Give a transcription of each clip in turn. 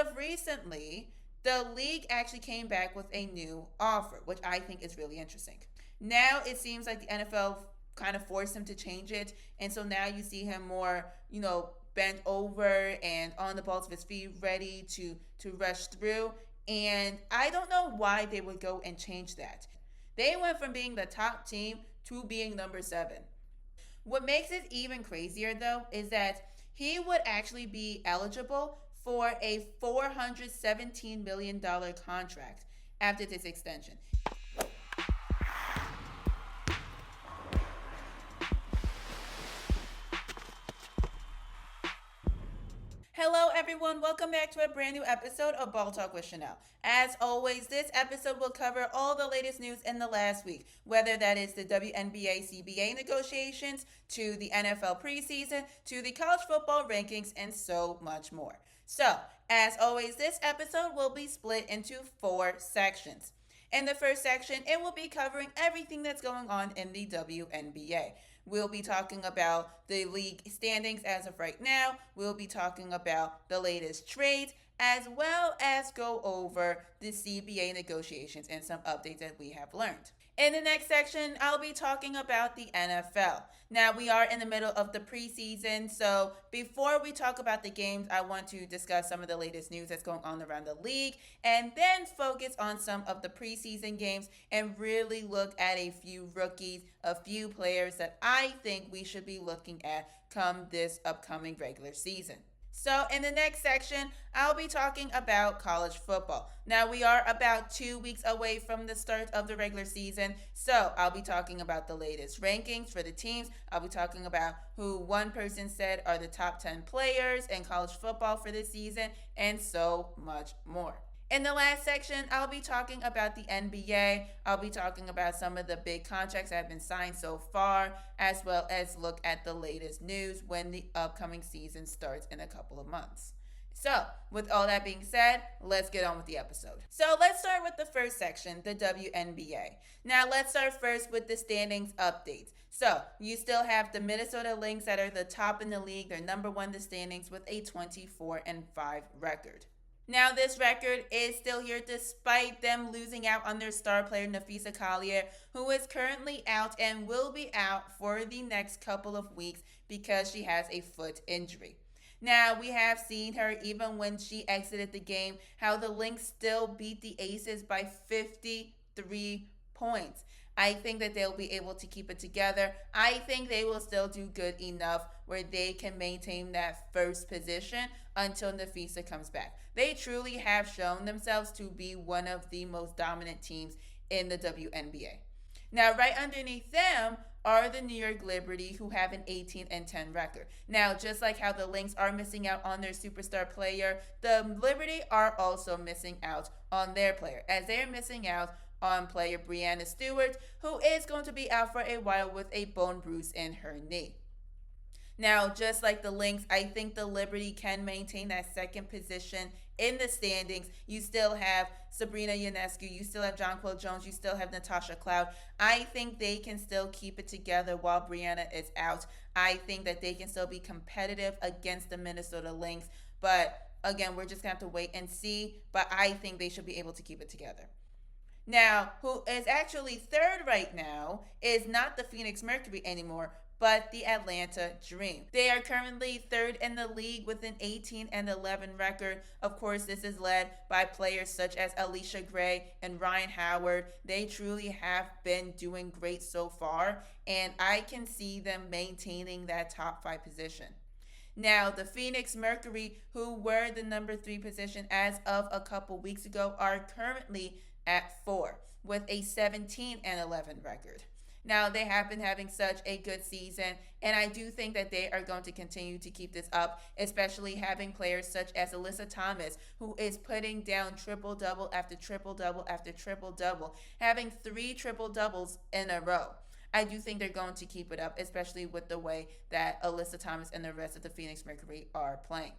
of recently, the league actually came back with a new offer, which I think is really interesting. Now it seems like the NFL kind of forced him to change it, and so now you see him more, bent over and on the balls of his feet, ready to rush through. And I don't know why they would go and change that. They went from being the top team to being number 7. What makes it even crazier, though, is that he would actually be eligible for a $417 million contract after this extension. Hello, everyone. Welcome back to a brand new episode of Ball Talk with Chanel. As always, this episode will cover all the latest news in the last week, whether that is the WNBA CBA negotiations, to the NFL preseason, to the college football rankings, and so much more. So, as always, this episode will be split into 4 sections. In the first section, it will be covering everything that's going on in the WNBA. We'll be talking about the league standings as of right now. We'll be talking about the latest trades, as well as go over the CBA negotiations and some updates that we have learned. In the next section, I'll be talking about the NFL. Now, we are in the middle of the preseason, so before we talk about the games, I want to discuss some of the latest news that's going on around the league, and then focus on some of the preseason games and really look at a few rookies, a few players that I think we should be looking at come this upcoming regular season. So in the next section, I'll be talking about college football. Now, we are about 2 weeks away from the start of the regular season, so I'll be talking about the latest rankings for the teams. I'll be talking about who one person said are the top 10 players in college football for this season, and so much more. In the last section, I'll be talking about the NBA. I'll be talking about some of the big contracts that have been signed so far, as well as look at the latest news when the upcoming season starts in a couple of months. So, with all that being said, let's get on with the episode. So, let's start with the first section, the WNBA. Now, let's start first with the standings updates. So, you still have the Minnesota Lynx that are the top in the league. They're number 1 in the standings with a 24-5 record. Now, this record is still here despite them losing out on their star player, Napheesa Collier, who is currently out and will be out for the next couple of weeks because she has a foot injury. Now, we have seen her, even when she exited the game, how the Lynx still beat the Aces by 53 points. I think that they'll be able to keep it together. I think they will still do good enough where they can maintain that first position until Napheesa comes back. They truly have shown themselves to be one of the most dominant teams in the WNBA. Now, right underneath them are the New York Liberty, who have an 18-10 record. Now, just like how the Lynx are missing out on their superstar player, the Liberty are also missing out on their player, as they're missing out on player Breanna Stewart, who is going to be out for a while with a bone bruise in her knee. Now, just like the Lynx, I think the Liberty can maintain that second position in the standings. You still have Sabrina Ionescu, you still have Jonquel Jones, you still have Natasha Cloud. I think they can still keep it together while Breanna is out. I think that they can still be competitive against the Minnesota Lynx. But again, we're just going to have to wait and see. But I think they should be able to keep it together. Now, who is actually third right now is not the Phoenix Mercury anymore, but the Atlanta Dream. They are currently third in the league with an 18-11 record. Of course, this is led by players such as Alicia Gray and Ryan Howard. They truly have been doing great so far, and I can see them maintaining that top 5 position. Now, the Phoenix Mercury, who were the number 3 position as of a couple weeks ago, are currently at 4 with a 17-11 record. Now, they have been having such a good season, and I do think that they are going to continue to keep this up, especially having players such as Alyssa Thomas, who is putting down triple-double after triple-double after triple-double, having 3 triple-doubles in a row. I do think they're going to keep it up, especially with the way that Alyssa Thomas and the rest of the Phoenix Mercury are playing.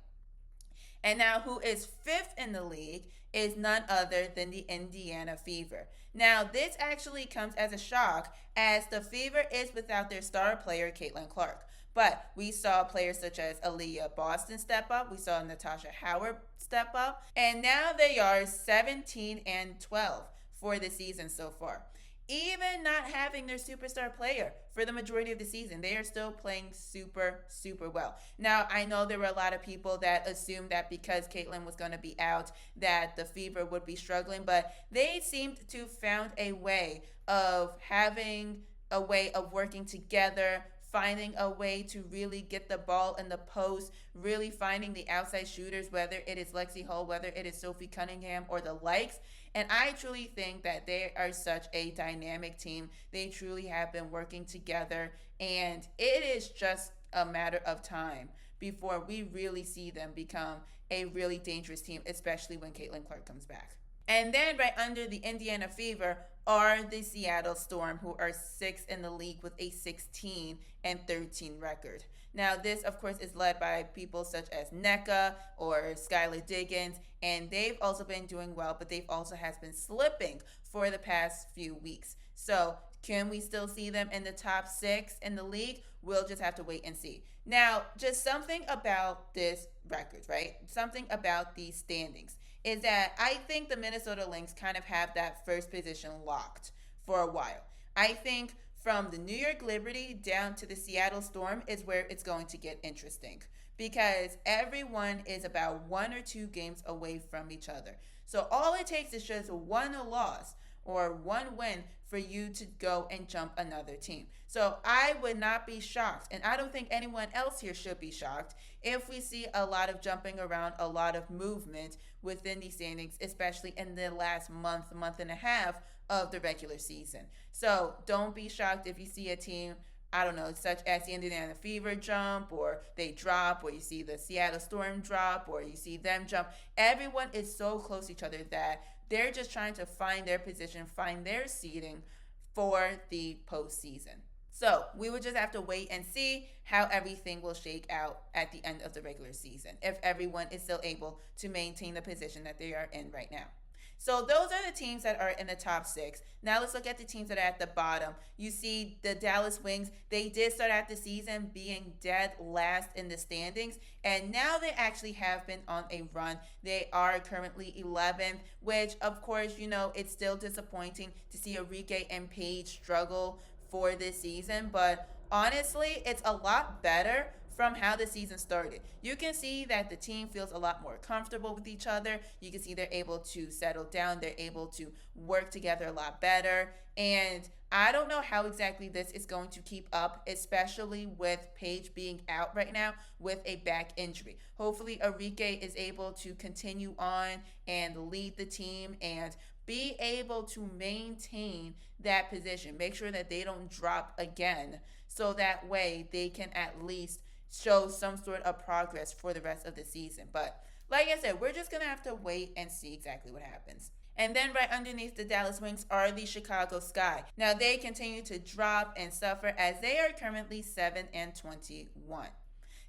And now, who is 5th in the league is none other than the Indiana Fever. Now, this actually comes as a shock, as the Fever is without their star player, Caitlin Clark. But we saw players such as Aaliyah Boston step up. We saw Natasha Howard step up. And now they are 17 and 12 for the season so far. Even not having their superstar player for the majority of the season, they are still playing super, super well. Now, I know there were a lot of people that assumed that because Caitlin was going to be out, that the Fever would be struggling, but they seemed to have found a way of having a way of working together, finding a way to really get the ball in the post, really finding the outside shooters, whether it is Lexi Hull, whether it is Sophie Cunningham, or the likes. And I truly think that they are such a dynamic team. They truly have been working together, and it is just a matter of time before we really see them become a really dangerous team, especially when Caitlin Clark comes back. And then right under the Indiana Fever are the Seattle Storm, who are sixth in the league with a 16 and 13 record. Now, this, of course, is led by people such as NECA or Skylar Diggins, and they've also been doing well, but they've also has been slipping for the past few weeks. So, can we still see them in the top six in the league? We'll just have to wait and see. Now, just something about this record, right? Something about these standings is that I think the Minnesota Lynx kind of have that first position locked for a while. I think from the New York Liberty down to the Seattle Storm is where it's going to get interesting because everyone is about 1 or 2 games away from each other. So all it takes is just one loss or one win for you to go and jump another team. So I would not be shocked, and I don't think anyone else here should be shocked if we see a lot of jumping around, a lot of movement within these standings, especially in the last month and a half of the regular season. So don't be shocked if you see a team, I don't know, such as the Indiana Fever jump, or they drop, or you see the Seattle Storm drop, or you see them jump. Everyone is so close to each other that they're just trying to find their position, find their seeding for the postseason. So we would just have to wait and see how everything will shake out at the end of the regular season, if everyone is still able to maintain the position that they are in right now. So those are the teams that are in the top six. Now let's look at the teams that are at the bottom. You see the Dallas Wings. They did start out the season being dead last in the standings, and now they actually have been on a run. They are currently 11th, which of course, it's still disappointing to see Enrique and Paige struggle for this season, but honestly, it's a lot better from how the season started. You can see that the team feels a lot more comfortable with each other. You can see they're able to settle down. They're able to work together a lot better. And I don't know how exactly this is going to keep up, especially with Paige being out right now with a back injury. Hopefully, Enrique is able to continue on and lead the team and be able to maintain that position. Make sure that they don't drop again, so that way they can at least show some sort of progress for the rest of the season. But like I said, we're just going to have to wait and see exactly what happens. And then right underneath the Dallas Wings are the Chicago Sky. Now they continue to drop and suffer as they are currently 7 and 21.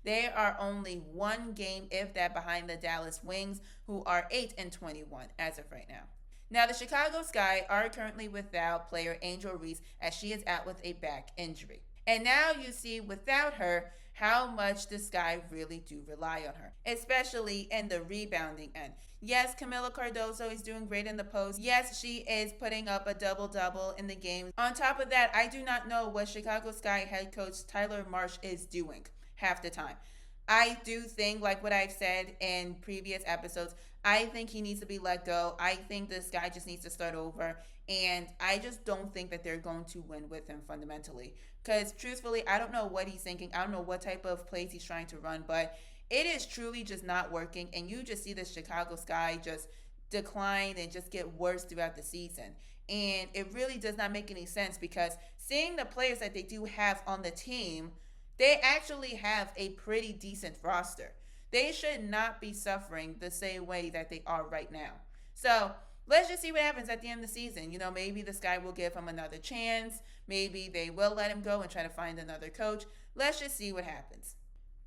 They are only one game, if that, behind the Dallas Wings, who are 8 and 21 as of right now. Now, the Chicago Sky are currently without player Angel Reese as she is out with a back injury. And now you see without her how much the Sky really do rely on her, especially in the rebounding end. Yes, Camila Cardoso is doing great in the post. Yes, she is putting up a double-double in the game. On top of that, I do not know what Chicago Sky head coach Tyler Marsh is doing half the time. I do think, like what I've said in previous episodes, I think he needs to be let go. I think this guy just needs to start over. And I just don't think that they're going to win with him fundamentally. Because truthfully, I don't know what he's thinking. I don't know what type of plays he's trying to run. But it is truly just not working. And you just see the Chicago Sky just decline and just get worse throughout the season. And it really does not make any sense because seeing the players that they do have on the team, they actually have a pretty decent roster. They should not be suffering the same way that they are right now. So let's just see what happens at the end of the season. Maybe the Sky will give him another chance. Maybe they will let him go and try to find another coach. Let's just see what happens.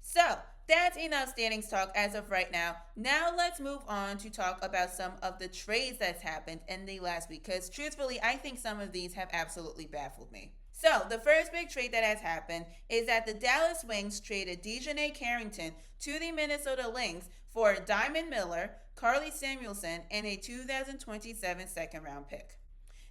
So that's enough standings talk as of right now. Now let's move on to talk about some of the trades that's happened in the last week. Because truthfully, I think some of these have absolutely baffled me. So, the first big trade that has happened is that the Dallas Wings traded Dejanay Carrington to the Minnesota Lynx for Diamond Miller, Carly Samuelson, and a 2027 second round pick.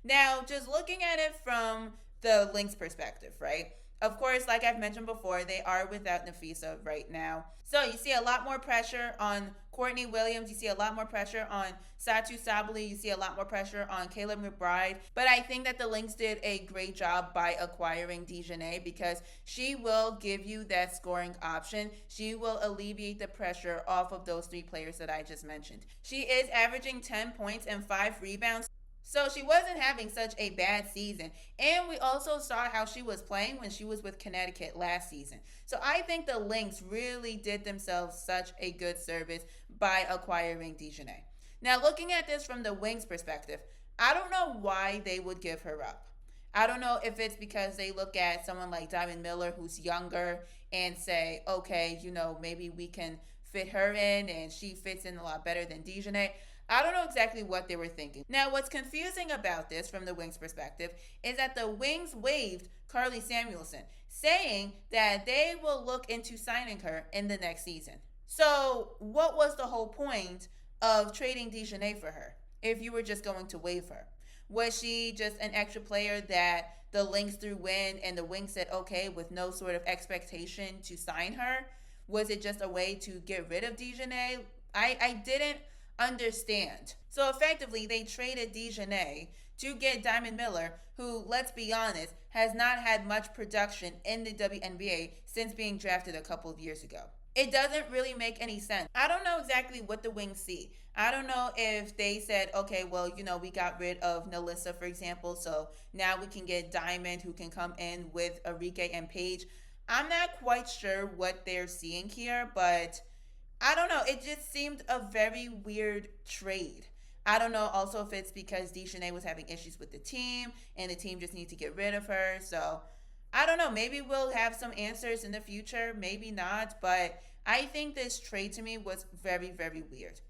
Now, just looking at it from the Lynx perspective, right? Of course, like I've mentioned before, they are without Nafisa right now. So you see a lot more pressure on Courtney Williams. You see a lot more pressure on Satu Sabali. You see a lot more pressure on Caleb McBride. But I think that the Lynx did a great job by acquiring Dejanay because she will give you that scoring option. She will alleviate the pressure off of those three players that I just mentioned. She is averaging 10 points and 5 rebounds. So she wasn't having such a bad season. And we also saw how she was playing when she was with Connecticut last season. So I think the Lynx really did themselves such a good service by acquiring Dejanay. Now, looking at this from the Wings perspective, I don't know why they would give her up. I don't know if it's because they look at someone like Diamond Miller who's younger and say, okay, maybe we can fit her in and she fits in a lot better than Dejanay. I don't know exactly what they were thinking. Now, what's confusing about this from the Wings' perspective is that the Wings waived Carly Samuelson, saying that they will look into signing her in the next season. So, what was the whole point of trading Dejanay for her if you were just going to waive her? Was she just an extra player that the Lynx threw in and the Wings said okay with no sort of expectation to sign her? Was it just a way to get rid of Dejanay? I didn't understand. So effectively, they traded Dejanay to get Diamond Miller, who, let's be honest, has not had much production in the WNBA since being drafted a couple of years ago. It doesn't really make any sense. I don't know exactly what the Wings see. I don't know if they said, okay, well, we got rid of Nalissa, for example, so now we can get Diamond, who can come in with Arike and Paige. I'm not quite sure what they're seeing here, but I don't know. It just seemed a very weird trade. I don't know also if it's because Dejanay was having issues with the team and the team just needs to get rid of her. So I don't know. Maybe we'll have some answers in the future. Maybe not. But I think this trade to me was very, very weird.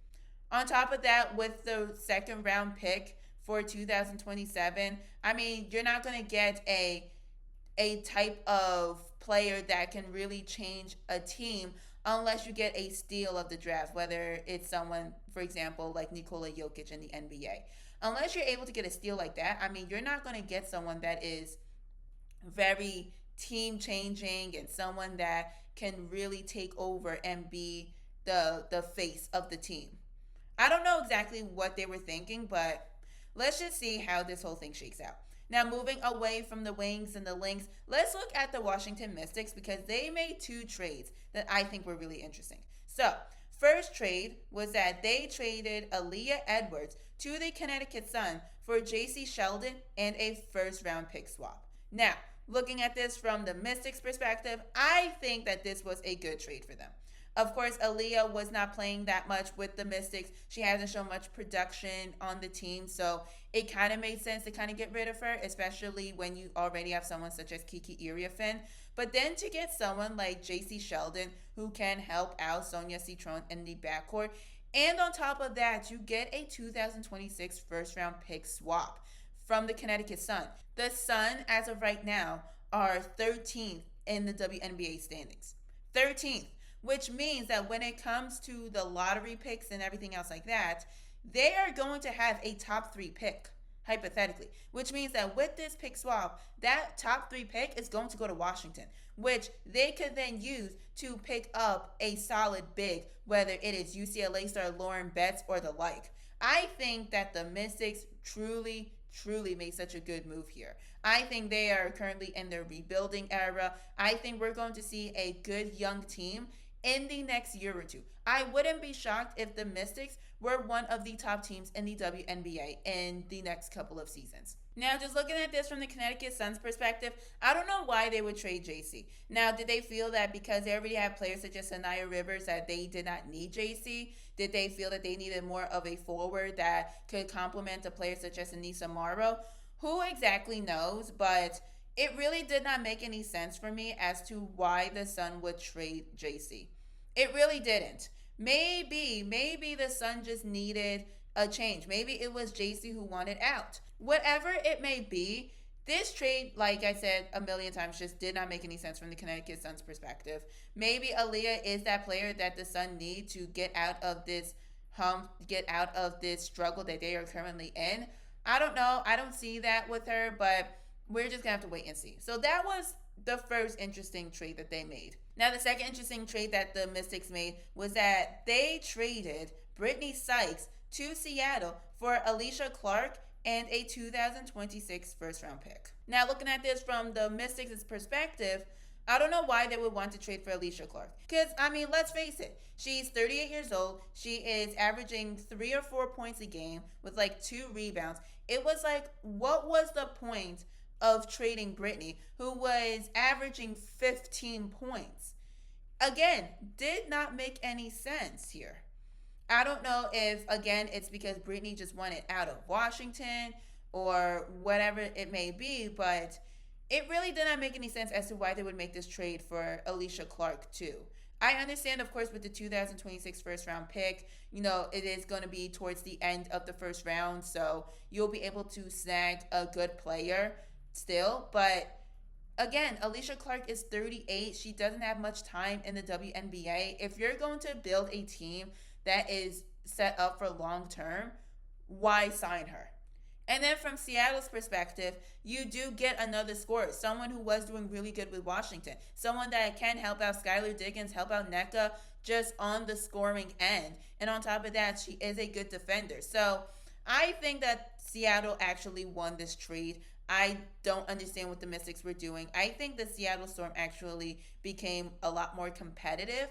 On top of that, with the second round pick for 2027, I mean, you're not going to get a type of player that can really change a team unless you get a steal of the draft, whether it's someone, for example, like Nikola Jokic in the NBA. Unless you're able to get a steal like that, I mean, you're not going to get someone that is very team changing and someone that can really take over and be the face of the team. I don't know exactly what they were thinking, but let's just see how this whole thing shakes out. Now, moving away from the Wings and the Lynx, let's look at the Washington Mystics because they made two trades that I think were really interesting. So, first trade was that they traded Aaliyah Edwards to the Connecticut Sun for J.C. Sheldon and a first-round pick swap. Now, looking at this from the Mystics' perspective, I think that this was a good trade for them. Of course, Aaliyah was not playing that much with the Mystics. She hasn't shown much production on the team, so it kind of made sense to kind of get rid of her, especially when you already have someone such as Kiki Iriafen. But then to get someone like J.C. Sheldon, who can help out Sonia Citron in the backcourt, and on top of that, you get a 2026 first-round pick swap from the Connecticut Sun. The Sun, as of right now, are 13th in the WNBA standings. 13th. Which means that when it comes to the lottery picks and everything else like that, they are going to have a top 3 pick, hypothetically. Which means that with this pick swap, that top 3 pick is going to go to Washington, which they could then use to pick up a solid big, whether it is UCLA star Lauren Betts or the like. I think that the Mystics truly made such a good move here. I think they are currently in their rebuilding era. I think we're going to see a good young team in the next year or two. I wouldn't be shocked if the Mystics were one of the top teams in the WNBA in the next couple of seasons. Now, just looking at this from the Connecticut Sun's perspective, I don't know why they would trade JC. Now, did they feel that because they already have players such as Sanaya Rivers that they did not need JC? Did they feel that they needed more of a forward that could complement a player such as Anissa Morrow? Who exactly knows, but it really did not make any sense for me as to why the Sun would trade JC. It really didn't. Maybe the Sun just needed a change. Maybe it was JC who wanted out. Whatever it may be, This trade, like I said a million times, just did not make any sense from the Connecticut Sun's perspective. Maybe Aaliyah is that player that the Sun need to get out of this get out of this struggle that they are currently in. I don't know. I don't see that with her, but we're just gonna have to wait and see. So that was the first interesting trade that they made. Now, the second interesting trade that the Mystics made was that they traded Brittany Sykes to Seattle for Alicia Clark and a 2026 first round pick. Now, looking at this from the Mystics' perspective, I don't know why they would want to trade for Alicia Clark. Because, I mean, let's face it, she's 38 years old. She is averaging 3 or 4 points a game with like 2 rebounds. It was like, what was the point of trading Brittany, who was averaging 15 points? Again, did not make any sense here. I don't know if, again, it's because Brittany just wanted out of Washington or whatever it may be, but it really did not make any sense as to why they would make this trade for Alicia Clark, too. I understand, of course, with the 2026 first round pick, it is going to be towards the end of the first round, so you'll be able to snag a good player still, but again, Alicia Clark is 38. She doesn't have much time in the WNBA. If you're going to build a team that is set up for long term, why sign her? And then from Seattle's perspective, you do get another scorer, someone who was doing really good with Washington, someone that can help out Skylar Diggins, help out NECA just on the scoring end. And on top of that, she is a good defender. So I think that Seattle actually won this trade. I don't understand what the Mystics were doing. I think the Seattle Storm actually became a lot more competitive,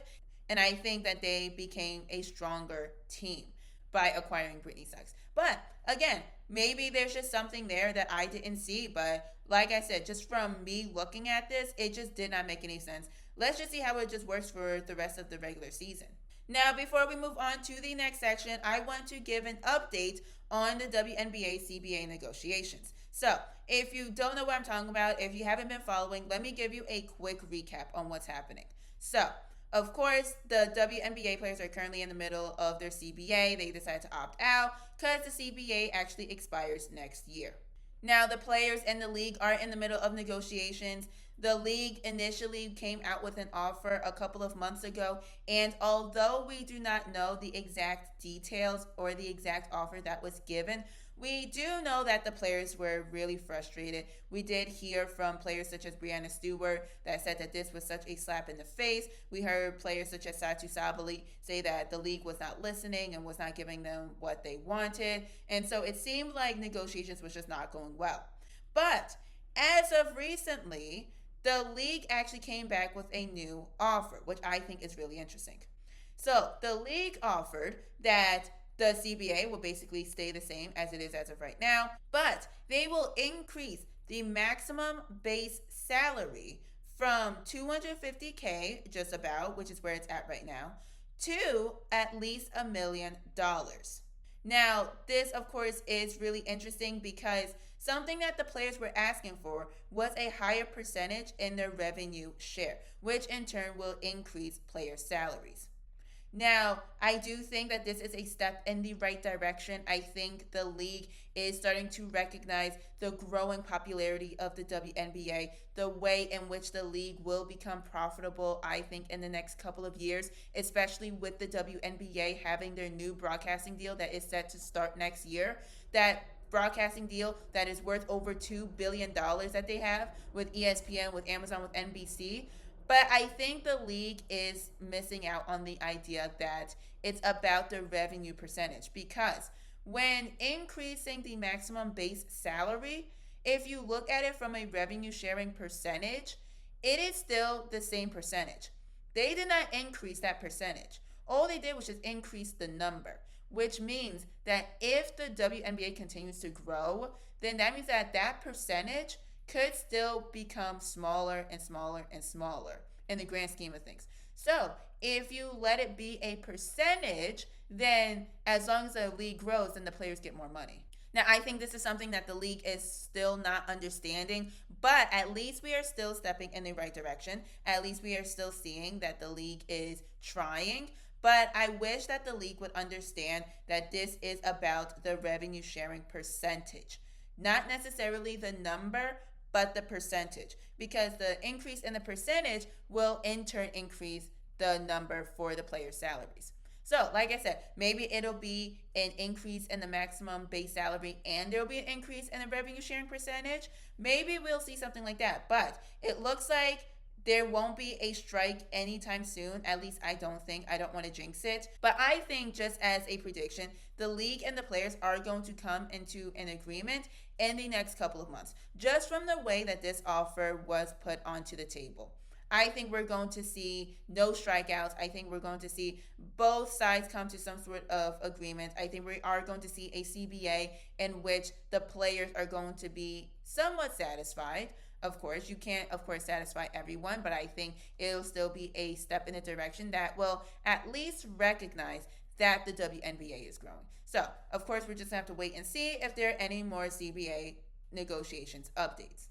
and I think that they became a stronger team by acquiring Brittany Sykes. But again, maybe there's just something there that I didn't see. But like I said, just from me looking at this, it just did not make any sense. Let's just see how it just works for the rest of the regular season. Now, before we move on to the next section, I want to give an update on the WNBA CBA negotiations. So, if you don't know what I'm talking about, if you haven't been following, let me give you a quick recap on what's happening. So, of course, the WNBA players are currently in the middle of their CBA. They decided to opt out because the CBA actually expires next year. Now, the players in the league are in the middle of negotiations. The league initially came out with an offer a couple of months ago, and although we do not know the exact details or the exact offer that was given, we do know that the players were really frustrated. We did hear from players such as Brianna Stewart that said that this was such a slap in the face. We heard players such as Satu Sabali say that the league was not listening and was not giving them what they wanted. And so it seemed like negotiations was just not going well. But as of recently, the league actually came back with a new offer, which I think is really interesting. So the league offered that the CBA will basically stay the same as it is as of right now, but they will increase the maximum base salary from $250K, just about, which is where it's at right now, to at least $1 million. Now, this, of course, is really interesting because something that the players were asking for was a higher percentage in their revenue share, which in turn will increase player salaries. Now, I do think that this is a step in the right direction. I think the league is starting to recognize the growing popularity of the WNBA, the way in which the league will become profitable, I think, in the next couple of years, especially with the WNBA having their new broadcasting deal that is set to start next year. That broadcasting deal that is worth over $2 billion that they have with ESPN, with Amazon, with NBC. But I think the league is missing out on the idea that it's about the revenue percentage, because when increasing the maximum base salary, if you look at it from a revenue sharing percentage, it is still the same percentage. They did not increase that percentage. All they did was just increase the number, which means that if the WNBA continues to grow, then that means that that percentage could still become smaller and smaller and smaller in the grand scheme of things. So if you let it be a percentage, then as long as the league grows, then the players get more money. Now, I think this is something that the league is still not understanding, but at least we are still stepping in the right direction. At least we are still seeing that the league is trying. But I wish that the league would understand that this is about the revenue sharing percentage. Not necessarily the number, but the percentage, because the increase in the percentage will in turn increase the number for the players' salaries. So, like I said, maybe it'll be an increase in the maximum base salary and there'll be an increase in the revenue sharing percentage. Maybe we'll see something like that. But it looks like there won't be a strike anytime soon. At least I don't think. I don't want to jinx it. But I think, just as a prediction, the league and the players are going to come into an agreement in the next couple of months, just from the way that this offer was put onto the table. I think we're going to see no strikeouts. I think we're going to see both sides come to some sort of agreement. I think we are going to see a CBA in which the players are going to be somewhat satisfied. Of course, you can't, of course, satisfy everyone, but I think it'll still be a step in a direction that will at least recognize that the WNBA is growing. So, of course, we're just going to have to wait and see if there are any more CBA negotiations updates.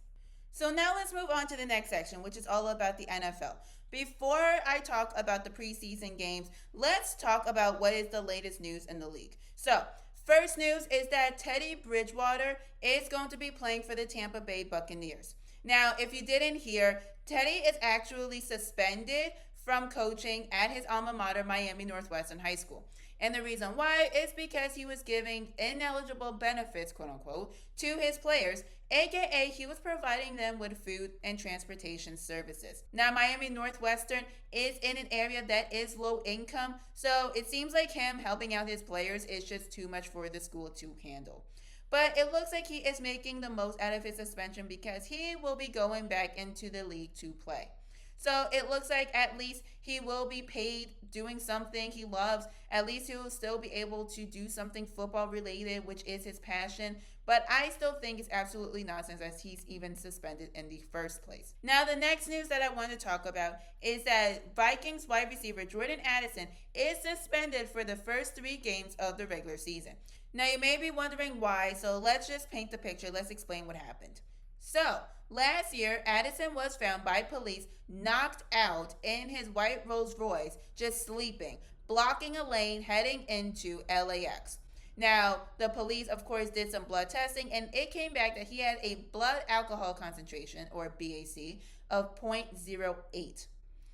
So now let's move on to the next section, which is all about the NFL. Before I talk about the preseason games, let's talk about what is the latest news in the league. So, first news is that Teddy Bridgewater is going to be playing for the Tampa Bay Buccaneers. Now, if you didn't hear, Teddy is actually suspended from coaching at his alma mater, Miami Northwestern High School. And the reason why is because he was giving ineligible benefits, quote unquote, to his players, aka he was providing them with food and transportation services. Now, Miami Northwestern is in an area that is low income, so it seems like him helping out his players is just too much for the school to handle. But it looks like he is making the most out of his suspension because he will be going back into the league to play. So it looks like at least he will be paid doing something he loves. At least he will still be able to do something football related, which is his passion. But I still think it's absolutely nonsense as he's even suspended in the first place. Now, the next news that I want to talk about is that Vikings wide receiver Jordan Addison is suspended for the first 3 games of the regular season. Now, you may be wondering why, so let's just paint the picture. Let's explain what happened. So, last year, Addison was found by police knocked out in his white Rolls Royce, just sleeping, blocking a lane heading into LAX. Now, the police, of course, did some blood testing, and it came back that he had a blood alcohol concentration, or BAC, of 0.08.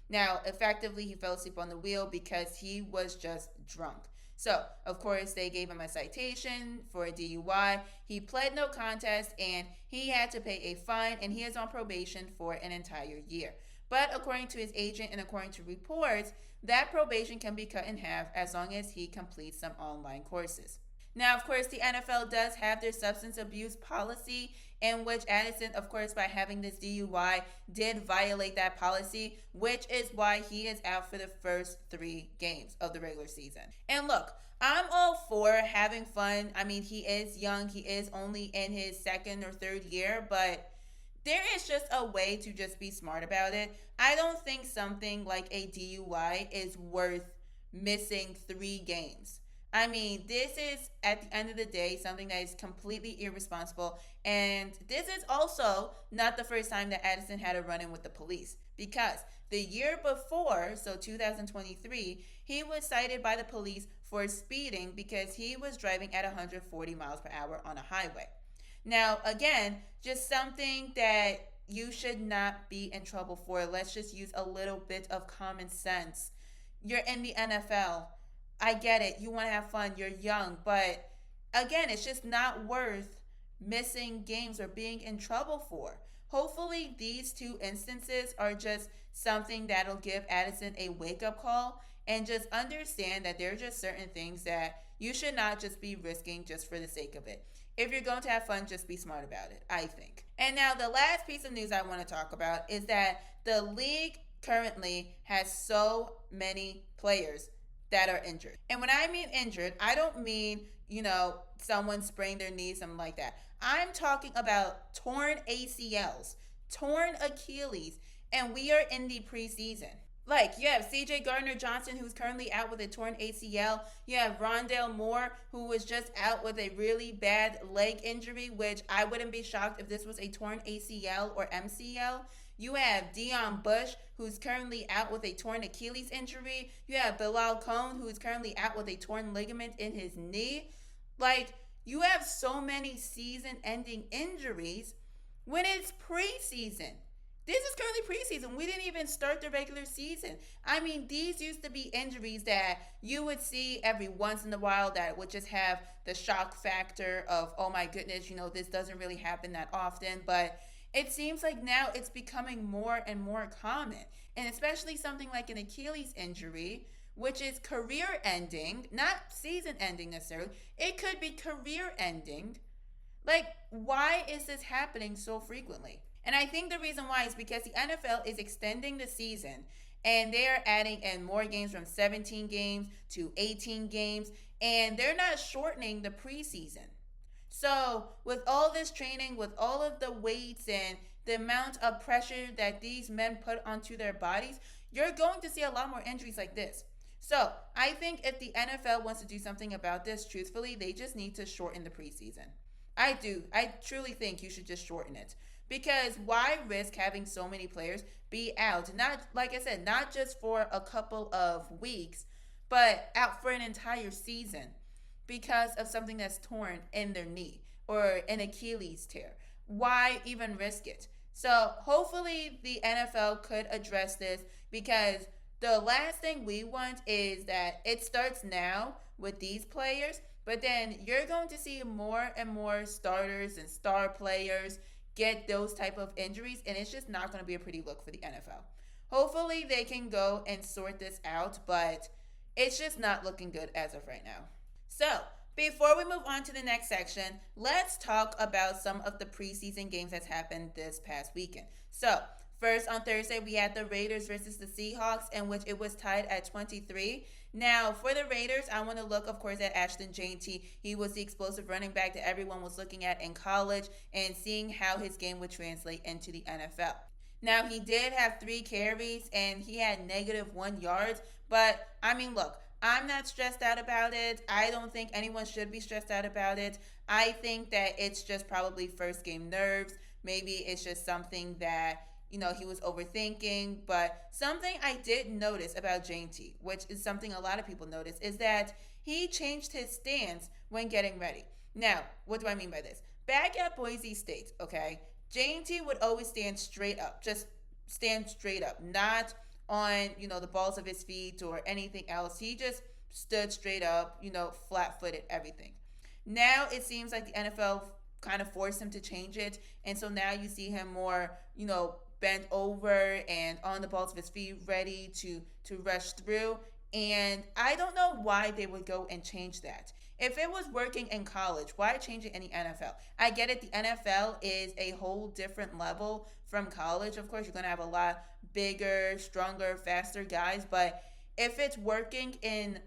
Now, effectively, he fell asleep on the wheel because he was just drunk. So, of course, they gave him a citation for a DUI. He pled no contest, and he had to pay a fine, and he is on probation for an entire year. But according to his agent and according to reports, that probation can be cut in half as long as he completes some online courses. Now, of course, the NFL does have their substance abuse policy, in which Addison, of course, by having this DUI, did violate that policy, which is why he is out for the first 3 games of the regular season. And look, I'm all for having fun. I mean, he is young. He is only in his 2nd or 3rd year, but there is just a way to just be smart about it. I don't think something like a DUI is worth missing 3 games. I mean, this is, at the end of the day, something that is completely irresponsible. And this is also not the first time that Addison had a run-in with the police. Because the year before, so 2023, he was cited by the police for speeding because he was driving at 140 miles per hour on a highway. Now, again, just something that you should not be in trouble for. Let's just use a little bit of common sense. You're in the NFL. I get it. You want to have fun. You're young. But again, it's just not worth missing games or being in trouble for. Hopefully, these 2 instances are just something that'll give Addison a wake-up call and just understand that there are just certain things that you should not just be risking just for the sake of it. If you're going to have fun, just be smart about it, I think. And now the last piece of news I want to talk about is that the league currently has so many players that are injured. And when I mean injured, I don't mean, someone sprained their knee, something like that. I'm talking about torn ACLs, torn Achilles, and we are in the preseason. Like, you have CJ Gardner-Johnson, who's currently out with a torn ACL. You have Rondale Moore, who was just out with a really bad leg injury, which I wouldn't be shocked if this was a torn ACL or MCL. You have Dion Bush, who's currently out with a torn Achilles injury. You have Bilal Cohn, who's currently out with a torn ligament in his knee. Like, you have so many season-ending injuries when it's preseason. This is currently preseason. We didn't even start the regular season. I mean, these used to be injuries that you would see every once in a while that would just have the shock factor of, oh my goodness, this doesn't really happen that often. But it seems like now it's becoming more and more common. And especially something like an Achilles injury, which is career ending, not season ending necessarily. It could be career ending. Like, why is this happening so frequently? And I think the reason why is because the NFL is extending the season and they are adding in more games from 17 games to 18 games, and they're not shortening the preseason. So, with all this training, with all of the weights and the amount of pressure that these men put onto their bodies, you're going to see a lot more injuries like this. So, I think if the NFL wants to do something about this, truthfully, they just need to shorten the preseason. I do. I truly think you should just shorten it. Because why risk having so many players be out? Not, like I said, not just for a couple of weeks, but out for an entire season because of something that's torn in their knee or an Achilles tear. Why even risk it? So hopefully the NFL could address this, because the last thing we want is that it starts now with these players, but then you're going to see more and more starters and star players get those type of injuries, and it's just not going to be a pretty look for the NFL. Hopefully they can go and sort this out, but it's just not looking good as of right now. So, before we move on to the next section, let's talk about some of the preseason games that's happened this past weekend. So, first on Thursday, we had the Raiders versus the Seahawks, in which it was tied at 23. Now, for the Raiders, I want to look, of course, at Ashton Jeanty. He was the explosive running back that everyone was looking at in college and seeing how his game would translate into the NFL. Now, he did have 3 carries and he had -1 yards, but I mean, look, I'm not stressed out about it. I don't think anyone should be stressed out about it. I think that it's just probably first game nerves. Maybe it's just something that he was overthinking. But something I did notice about Jeanty, which is something a lot of people notice, is that he changed his stance when getting ready. Now, what do I mean by this? Back at Boise State, okay, Jeanty would always stand straight up, just stand straight up, not on, the balls of his feet or anything else. He just stood straight up, flat-footed, everything. Now it seems like the NFL kind of forced him to change it, and so now you see him more, bent over and on the balls of his feet, ready to rush through. And I don't know why they would go and change that. If it was working in college, why change it in the NFL? I get it, the NFL is a whole different level from college. Of course, you're going to have a lot bigger, stronger, faster guys, but if it's working in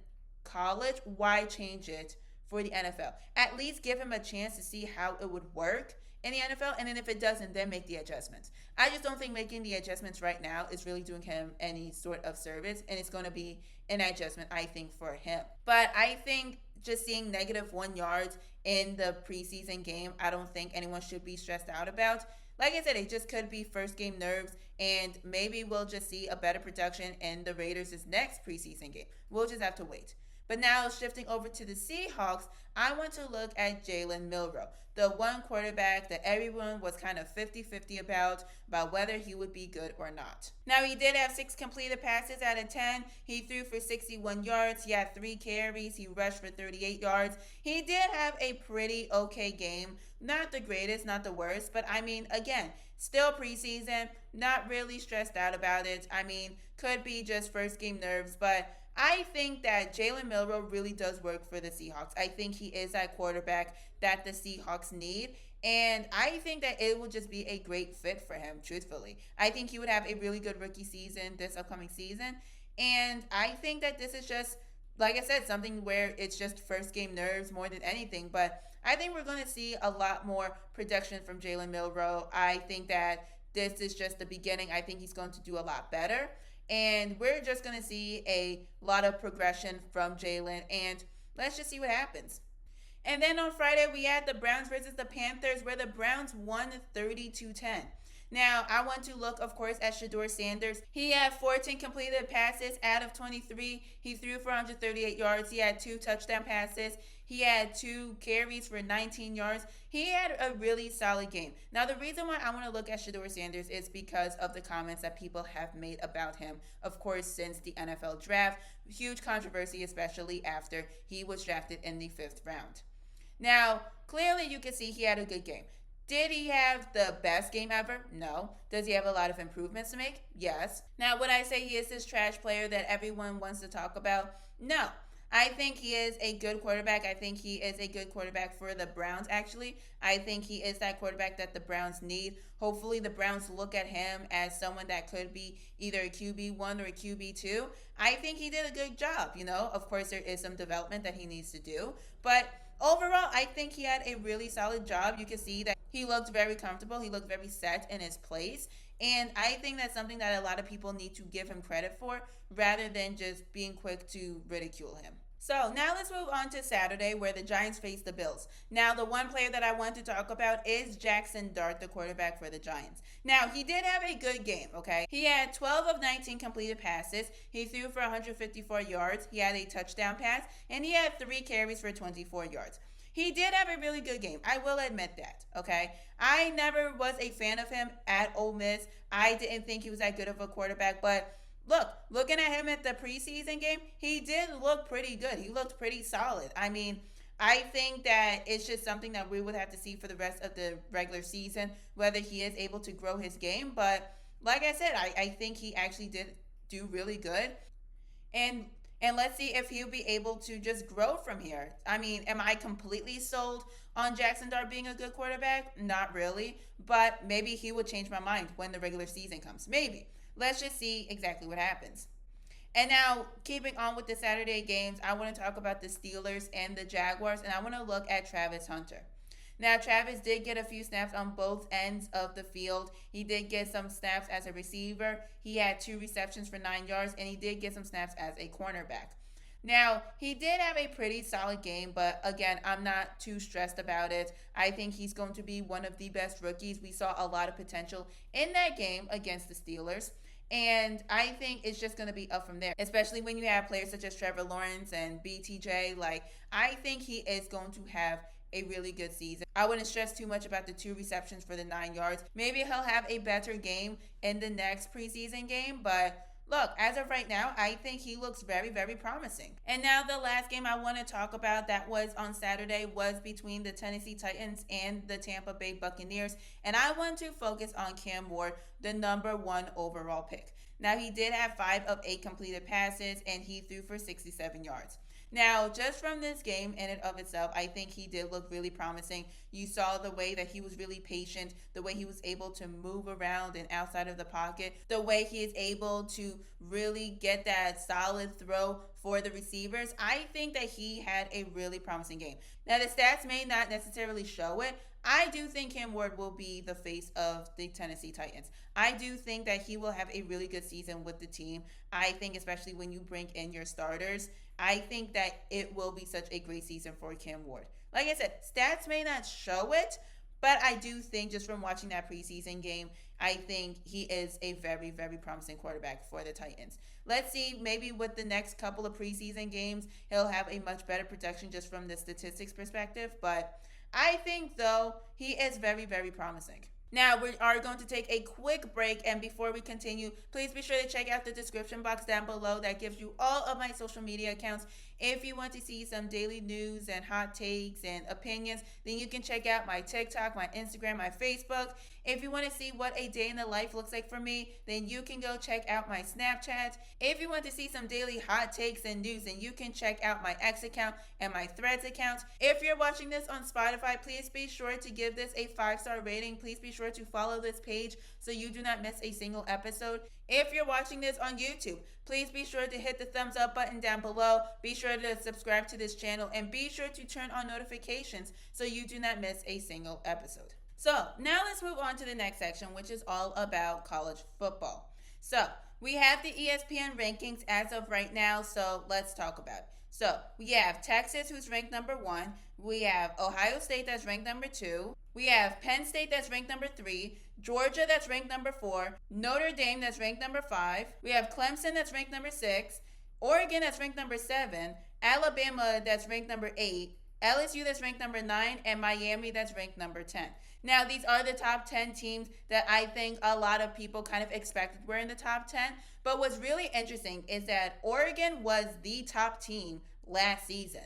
college, why change it for the NFL? At least give him a chance to see how it would work in the NFL, and then if it doesn't, then make the adjustments. I just don't think making the adjustments right now is really doing him any sort of service, and it's going to be an adjustment, I think, for him. But I think just seeing -1 yards in the preseason game, I don't think anyone should be stressed out about. Like I said, it just could be first game nerves, and maybe we'll just see a better production in the Raiders' next preseason game. We'll just have to wait. But now, shifting over to the Seahawks, I want to look at Jalen Milroe, the one quarterback that everyone was kind of 50-50 about whether he would be good or not. Now, he did have 6 completed passes out of 10. He threw for 61 yards. He had 3 carries. He rushed for 38 yards. He did have a pretty okay game. Not the greatest, not the worst, but I mean, again, still preseason, not really stressed out about it. I mean, could be just first game nerves, but I think that Jalen Milroe really does work for the Seahawks. I think he is that quarterback that the Seahawks need. And I think that it will just be a great fit for him, truthfully. I think he would have a really good rookie season this upcoming season. And I think that this is just, like I said, something where it's just first game nerves more than anything. But I think we're going to see a lot more production from Jalen Milroe. I think that this is just the beginning. I think he's going to do a lot better. And we're just going to see a lot of progression from Jalen. And let's just see what happens. And then on Friday, we had the Browns versus the Panthers, where the Browns won 32-10. Now, I want to look, of course, at Shedeur Sanders. He had 14 completed passes out of 23. He threw for 138 yards. He had 2 touchdown passes. He had 2 carries for 19 yards. He had a really solid game. Now, the reason why I want to look at Shedeur Sanders is because of the comments that people have made about him, of course, since the NFL draft. Huge controversy, especially after he was drafted in the 5th round. Now, clearly you can see he had a good game. Did he have the best game ever? No. Does he have a lot of improvements to make? Yes. Now, would I say he is this trash player that everyone wants to talk about? No. I think he is a good quarterback. I think he is a good quarterback for the Browns, actually. I think he is that quarterback that the Browns need. Hopefully, the Browns look at him as someone that could be either a QB1 or a QB2. I think he did a good job, you know. Of course, there is some development that he needs to do. But overall, I think he had a really solid job. You can see that he looked very comfortable. He looked very set in his place. And I think that's something that a lot of people need to give him credit for rather than just being quick to ridicule him. So now let's move on to Saturday where the Giants face the Bills. Now the one player that I want to talk about is Jackson Dart, the quarterback for the Giants. Now he did have a good game, okay? He had 12 of 19 completed passes. He threw for 154 yards. He had a touchdown pass and he had 3 carries for 24 yards. He did have a really good game. I will admit that, okay? I never was a fan of him at Ole Miss. I didn't think he was that good of a quarterback, but looking at him at the preseason game, he did look pretty good. He looked pretty solid. I mean, I think that it's just something that we would have to see for the rest of the regular season, whether he is able to grow his game. But like I said, I think he actually did do really good. And let's see if he'll be able to just grow from here. I mean, am I completely sold on Jackson Dart being a good quarterback? Not really. But maybe he will change my mind when the regular season comes. Maybe. Let's just see exactly what happens. And now, keeping on with the Saturday games, I want to talk about the Steelers and the Jaguars, and I want to look at Travis Hunter. Now, Travis did get a few snaps on both ends of the field. He did get some snaps as a receiver. He had 2 receptions for 9 yards, and he did get some snaps as a cornerback. Now, he did have a pretty solid game, but again, I'm not too stressed about it. I think he's going to be one of the best rookies. We saw a lot of potential in that game against the Steelers. And I think it's just going to be up from there, especially when you have players such as Trevor Lawrence and BTJ. Like, I think he is going to have a really good season. I wouldn't stress too much about the 2 receptions for the 9 yards. Maybe he'll have a better game in the next preseason game, but look, as of right now, I think he looks very, very promising. And now the last game I want to talk about that was on Saturday was between the Tennessee Titans and the Tampa Bay Buccaneers. And I want to focus on Cam Ward, the number 1 overall pick. Now, he did have 5 of 8 completed passes and he threw for 67 yards. Now, just from this game in and of itself, I think he did look really promising. You saw the way that he was really patient, the way he was able to move around and outside of the pocket, the way he is able to really get that solid throw for the receivers. I think that he had a really promising game. Now, the stats may not necessarily show it. I do think Cam Ward will be the face of the Tennessee Titans. I do think that he will have a really good season with the team. I think especially when you bring in your starters, I think that it will be such a great season for Cam Ward. Like I said, stats may not show it, but I do think just from watching that preseason game, I think he is a very, very promising quarterback for the Titans. Let's see, maybe with the next couple of preseason games, he'll have a much better production just from the statistics perspective. But I think, though, he is very, very promising. Now, we are going to take a quick break, and before we continue, please be sure to check out the description box down below that gives you all of my social media accounts. If you want to see some daily news and hot takes and opinions, then you can check out my TikTok, my Instagram, my Facebook. If you want to see what a day in the life looks like for me, then you can go check out my Snapchat. If you want to see some daily hot takes and news, then you can check out my X account and my Threads account. If you're watching this on Spotify, please be sure to give this a 5-star rating. Please be sure to follow this page so you do not miss a single episode. If you're watching this on YouTube, please be sure to hit the thumbs up button down below. Be sure to subscribe to this channel and be sure to turn on notifications so you do not miss a single episode. So now let's move on to the next section, which is all about college football. So we have the ESPN rankings as of right now, so let's talk about it. So we have Texas, who's ranked number one. We have Ohio State, that's ranked number two. We have Penn State, that's ranked number three. Georgia, that's ranked number four. Notre Dame, that's ranked number five. We have Clemson, that's ranked number six. Oregon, that's ranked number seven. Alabama, that's ranked number eight. LSU, that's ranked number nine. And Miami, that's ranked number 10. Now, these are the top 10 teams that I think a lot of people kind of expected were in the top 10. But what's really interesting is that Oregon was the top team last season.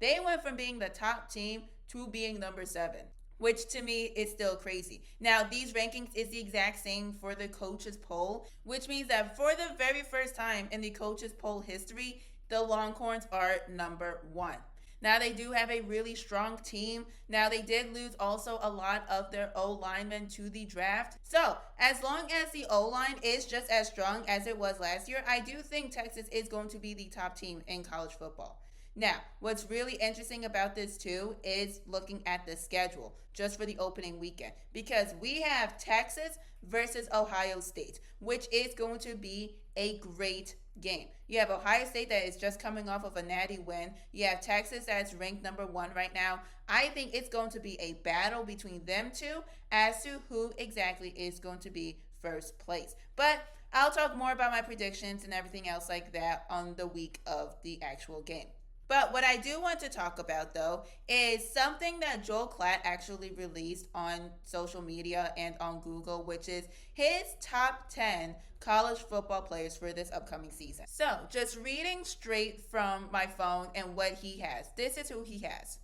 They went from being the top team to being number 7, which to me is still crazy. Now, these rankings is the exact same for the coaches poll, which means that for the very first time in the coaches poll history, the Longhorns are number 1. Now, they do have a really strong team. Now, they did lose also a lot of their O-linemen to the draft. So, as long as the O-line is just as strong as it was last year, I do think Texas is going to be the top team in college football. Now, what's really interesting about this too is looking at the schedule just for the opening weekend, because we have Texas versus Ohio State, which is going to be a great game. You have Ohio State that is just coming off of a natty win. You have Texas that's ranked number 1 right now. I think it's going to be a battle between them two as to who exactly is going to be first place. But I'll talk more about my predictions and everything else like that on the week of the actual game. But what I do want to talk about, though, is something that Joel Klatt actually released on social media and on Google, which is his top 10 college football players for this upcoming season. So, just reading straight from my phone and what he has. This is who he has.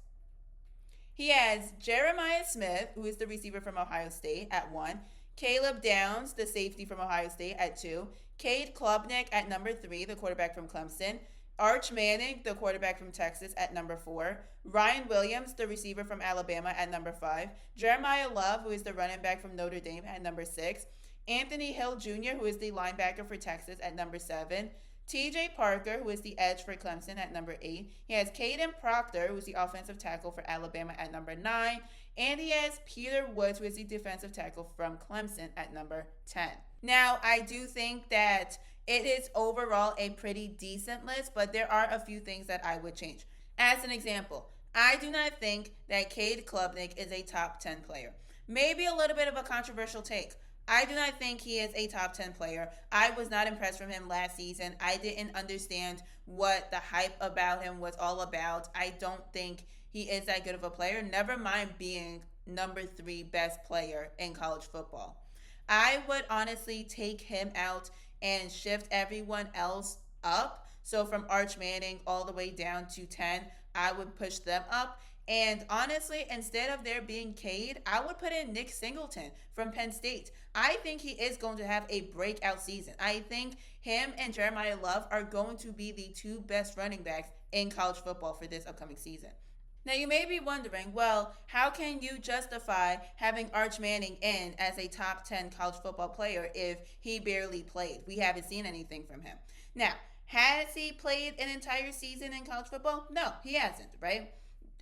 He has Jeremiah Smith, who is the receiver from Ohio State, at 1. Caleb Downs, the safety from Ohio State, at 2. Cade Klubnik at number 3, the quarterback from Clemson. Arch Manning, the quarterback from Texas, at number 4. Ryan Williams, the receiver from Alabama, at number 5. Jeremiah Love, who is the running back from Notre Dame, at number 6. Anthony Hill Jr., who is the linebacker for Texas, at number 7. TJ Parker, who is the edge for Clemson, at number 8. He has Caden Proctor, who is the offensive tackle for Alabama, at number 9. And he has Peter Woods, who is the defensive tackle from Clemson, at number 10. Now, I do think that it is overall a pretty decent list, but there are a few things that I would change. As an example, I do not think that Cade Klubnik is a top 10 player. Maybe a little bit of a controversial take. I do not think he is a top 10 player. I was not impressed from him last season. I didn't understand what the hype about him was all about. I don't think he is that good of a player, never mind being number 3 best player in college football. I would honestly take him out and shift everyone else up. So from Arch Manning all the way down to 10, I would push them up. And honestly, instead of there being Cade, I would put in Nick Singleton from Penn State. I think he is going to have a breakout season. I think him and Jeremiah Love are going to be the 2 best running backs in college football for this upcoming season. Now, you may be wondering, well, how can you justify having Arch Manning in as a top 10 college football player if he barely played? We haven't seen anything from him. Now, has he played an entire season in college football? No, he hasn't, right?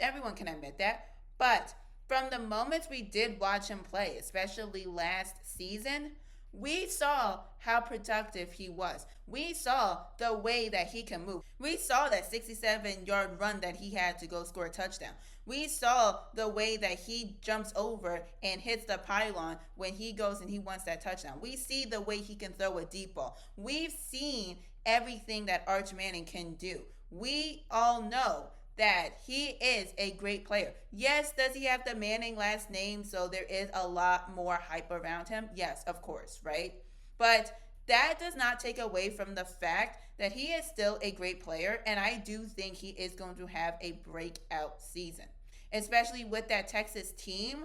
Everyone can admit that. But from the moments we did watch him play, especially last season, we saw how productive he was. We saw the way that he can move. We saw that 67-yard run that he had to go score a touchdown. We saw the way that he jumps over and hits the pylon when he goes and he wants that touchdown. We see the way he can throw a deep ball. We've seen everything that Arch Manning can do. We all know that he is a great player. Yes, does he have the Manning last name, so there is a lot more hype around him? Yes, of course, right? But that does not take away from the fact that he is still a great player, and I do think he is going to have a breakout season, especially with that Texas team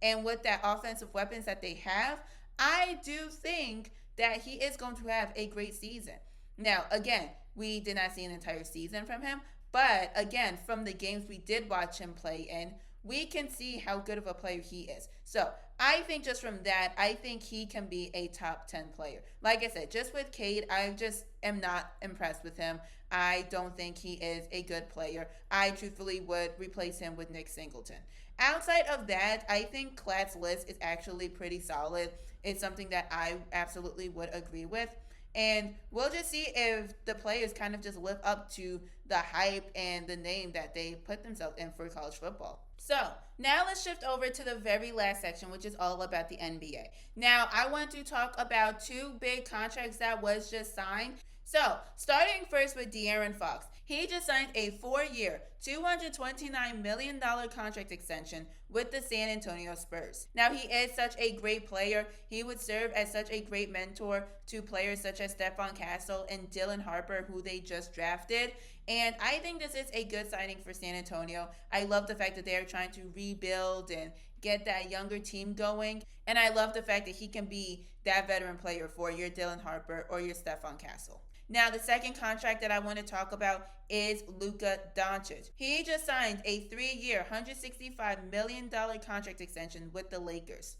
and with that offensive weapons that they have. I do think that he is going to have a great season. Now, again, we did not see an entire season from him, but again, from the games we did watch him play in, we can see how good of a player he is. So I think just from that, I think he can be a top 10 player. Like I said, just with Cade, I just am not impressed with him. I don't think he is a good player. I truthfully would replace him with Nick Singleton. Outside of that, I think Klatt's list is actually pretty solid. It's something that I absolutely would agree with. And we'll just see if the players kind of just live up to the hype and the name that they put themselves in for college football. So now let's shift over to the very last section, which is all about the NBA. Now I want to talk about two big contracts that was just signed. So, starting first with De'Aaron Fox. He just signed a 4-year, $229 million contract extension with the San Antonio Spurs. Now, he is such a great player. He would serve as such a great mentor to players such as Stephon Castle and Dylan Harper, who they just drafted. And I think this is a good signing for San Antonio. I love the fact that they are trying to rebuild and get that younger team going. And I love the fact that he can be that veteran player for your Dylan Harper or your Stephon Castle. Now, the second contract that I want to talk about is Luka Doncic. He just signed a 3-year, $165 million contract extension with the Lakers.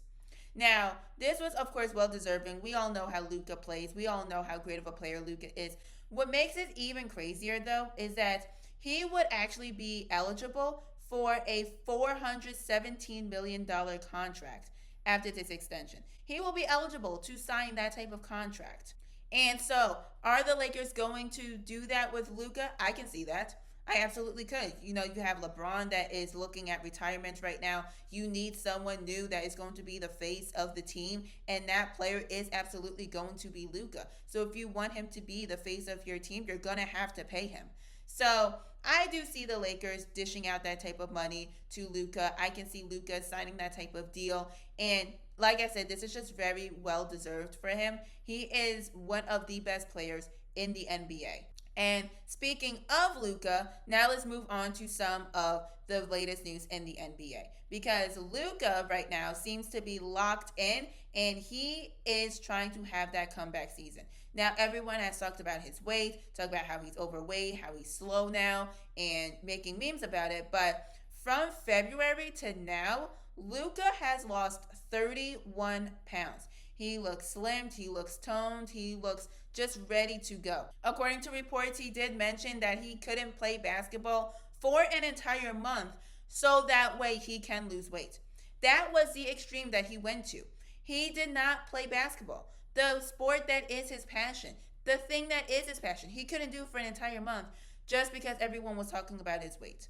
Now, this was, of course, well-deserving. We all know how Luka plays. We all know how great of a player Luka is. What makes it even crazier, though, is that he would actually be eligible for a $417 million contract after this extension. He will be eligible to sign that type of contract. And so, are the Lakers going to do that with Luka? I can see that. I absolutely could. You know, you have LeBron that is looking at retirement right now. You need someone new that is going to be the face of the team, and that player is absolutely going to be Luka. So if you want him to be the face of your team, you're going to have to pay him. So I do see the Lakers dishing out that type of money to Luka. I can see Luka signing that type of deal. And like I said, this is just very well deserved for him. He is one of the best players in the NBA. And speaking of Luka, now let's move on to some of the latest news in the NBA. Because Luka right now seems to be locked in, and he is trying to have that comeback season. Now, everyone has talked about his weight, talked about how he's overweight, how he's slow now, and making memes about it. But from February to now, Luka has lost 31 pounds. He looks slimmed, he looks toned, he looks just ready to go. According to reports, he did mention that he couldn't play basketball for an entire month so that way he can lose weight. That was the extreme that he went to. He did not play basketball, the sport that is his passion, the thing that is his passion. He couldn't do for an entire month just because everyone was talking about his weight.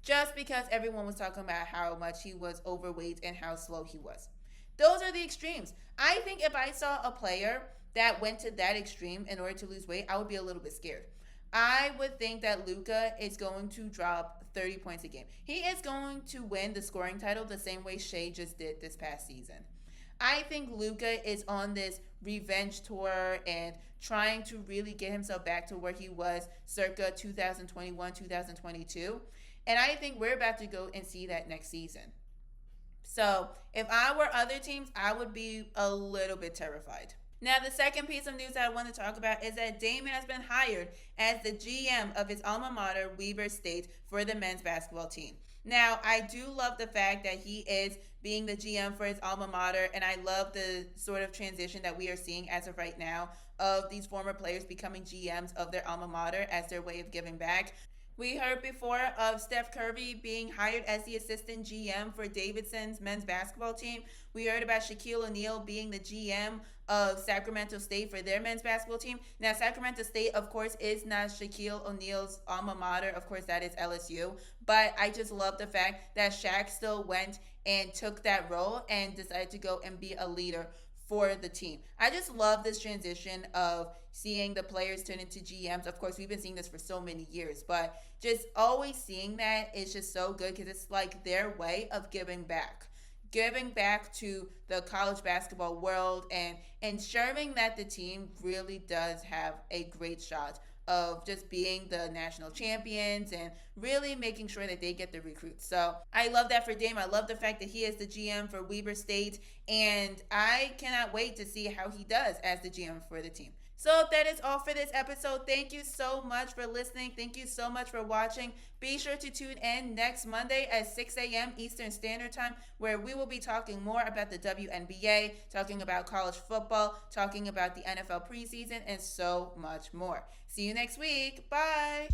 Just because everyone was talking about how much he was overweight and how slow he was. Those are the extremes. I think if I saw a player that went to that extreme in order to lose weight, I would be a little bit scared. I would think that Luka is going to drop 30 points a game. He is going to win the scoring title the same way Shea just did this past season. I think Luka is on this revenge tour and trying to really get himself back to where he was circa 2021, 2022. And I think we're about to go and see that next season. So if I were other teams, I would be a little bit terrified. Now, the second piece of news that I want to talk about is that Dame has been hired as the GM of his alma mater, Weber State, for the men's basketball team. Now, I do love the fact that he is being the GM for his alma mater, and I love the sort of transition that we are seeing as of right now of these former players becoming GMs of their alma mater as their way of giving back. We heard before of Steph Curry being hired as the assistant GM for Davidson's men's basketball team. We heard about Shaquille O'Neal being the GM of Sacramento State for their men's basketball team. Now, Sacramento State, of course, is not Shaquille O'Neal's alma mater. Of course, that is LSU. But I just love the fact that Shaq still went and took that role and decided to go and be a leader for the team. I just love this transition of seeing the players turn into GMs. Of course, we've been seeing this for so many years, but just always seeing that is just so good because it's like their way of giving back to the college basketball world and ensuring that the team really does have a great shot of just being the national champions and really making sure that they get the recruits. So I love that for Dame. I love the fact that he is the GM for Weber State, and I cannot wait to see how he does as the GM for the team. So that is all for this episode. Thank you so much for listening. Thank you so much for watching. Be sure to tune in next Monday at 6 a.m. Eastern Standard Time, where we will be talking more about the WNBA, talking about college football, talking about the NFL preseason, and so much more. See you next week. Bye.